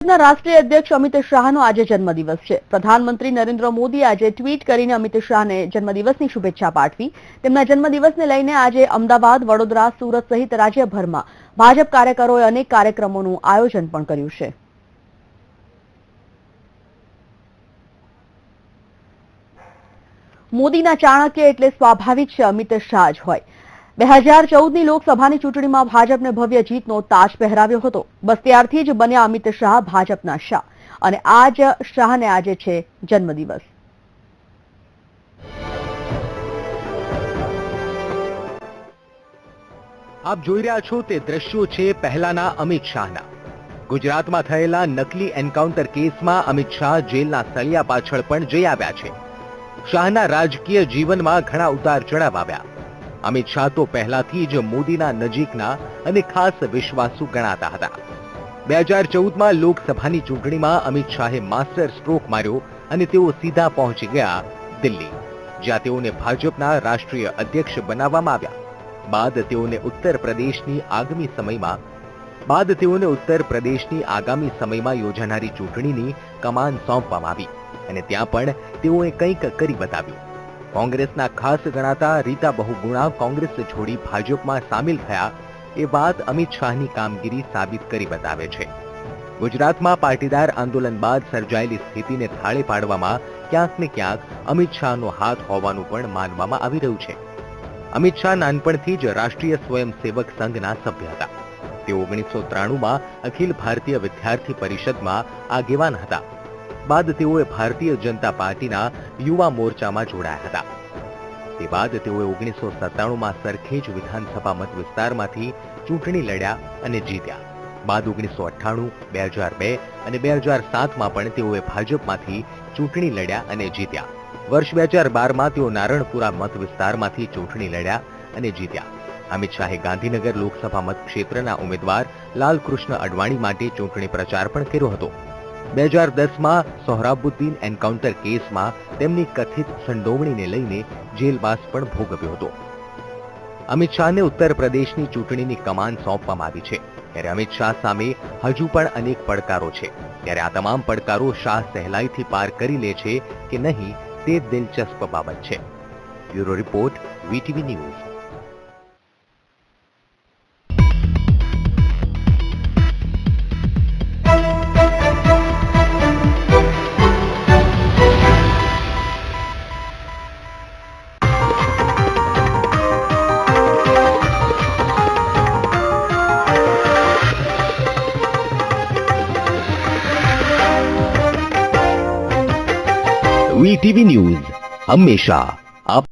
રાષ્ટ્રીય અધ્યક્ષ અમિત શાહનો આજે જન્મદિવસ છે। પ્રધાનમંત્રી નરેન્દ્ર મોદી આજે ટ્વીટ કરીને અમિત શાહને જન્મદિવસની શુભેચ્છા પાઠવી। તેમના જન્મદિવસને લઈને આજે અમદાવાદ, વડોદરા, સુરત સહિત રાજ્યભરમાં ભાજપ કાર્યકરોએ અનેક કાર્યક્રમોનું આયોજન પણ કર્યું છે। મોદીના ચાણક્ય એટલે સ્વાભાવિક છે અમિત શાહ જ હોય। 2014ની લોકસભાની ચૂંટણીમાં ભાજપને ભવ્ય જીતનો તાજ પહેરાવ્યો હતો। બસ ત્યારથી જ બન્યા અમિત શાહ ભાજપના શાહ અને આજ શાહને આજે છે જન્મદિવસ। આપ જોઈ રહ્યા છો તે દ્રશ્યો છે પહેલાના અમિત શાહના। ગુજરાતમાં થયેલા નકલી એન્કાઉન્ટર કેસમાં અમિત શાહ જેલના સળિયા પાછળ પણ જઈ આવ્યા છે। શાહના રાજકીય જીવનમાં ઘણા ઉતાર ચઢાવ આવ્યા। અમિત શાહ તો પહેલાથી જ મોદીના નજીકના અને ખાસ વિશ્વાસુ ગણાતા હતા। 2014માં લોકસભાની ચૂંટણીમાં અમિત શાહે માસ્ટર સ્ટ્રોક માર્યો અને તેઓ સીધા પહોંચી ગયા દિલ્હી, જ્યાં તેઓને ભાજપના રાષ્ટ્રીય અધ્યક્ષ બનાવવામાં આવ્યા। બાદ તેઓને ઉત્તર પ્રદેશની આગામી સમયમાં યોજાનારી ચૂંટણીની કમાન સોંપવામાં આવી અને ત્યાં પણ તેઓએ કંઈક કરી બતાવ્યું। કોંગ્રેસના ખાસ ગણાતા રીતા બહુગુણા કોંગ્રેસ છોડી ભાજપમાં સામેલ થયા એ વાત અમિત શાહની કામગીરી સાબિત કરી બતાવે છે। ગુજરાતમાં પાટીદાર આંદોલન બાદ સર્જાયેલી સ્થિતિને થાળે પાડવામાં ક્યાંક ને ક્યાંક અમિત શાહનો હાથ હોવાનું પણ માનવામાં આવી રહ્યું છે। અમિત શાહ નાનપણથી જ રાષ્ટ્રીય સ્વયંસેવક સંઘના સભ્ય હતા। તેઓ 1993માં અખિલ ભારતીય વિદ્યાર્થી પરિષદમાં આગેવાન હતા। બાદ તેઓએ ભારતીય જનતા પાર્ટીના યુવા મોરચામાં જોડાયા હતા। તે બાદ તેઓએ 1997માં સરખેજ વિધાનસભા મત વિસ્તારમાંથી ચૂંટણી લડ્યા અને જીત્યા। બાદ 1998, 2002 અને 2007માં પણ તેઓએ ભાજપમાંથી ચૂંટણી લડ્યા અને જીત્યા। વર્ષ 2012માં તેઓ નારણપુરા મત વિસ્તારમાંથી ચૂંટણી લડ્યા અને જીત્યા। અમિત શાહે ગાંધીનગર લોકસભા મતક્ષેત્રના ઉમેદવાર લાલકૃષ્ણ અડવાણી માટે ચૂંટણી પ્રચાર પણ કર્યો હતો। 2010માં સોહરાબુદ્દીન એન્કાઉન્ટર કેસમાં તેમની કથિત સંડોવણીને લઈને જેલવાસ પણ ભોગવ્યો હતો। અમિત શાહને ઉત્તર પ્રદેશની ચૂંટણીની કમાન સોંપવામાં આવી છે, ત્યારે અમિત શાહ સામે હજુ પણ અનેક પડકારો છે। ત્યારે આ તમામ પડકારો શાહ સહેલાઈથી પાર કરી લે છે કે નહીં તે દિલચસ્પ બાબત છે। Bureau report, VTV news. VTV news हमेशा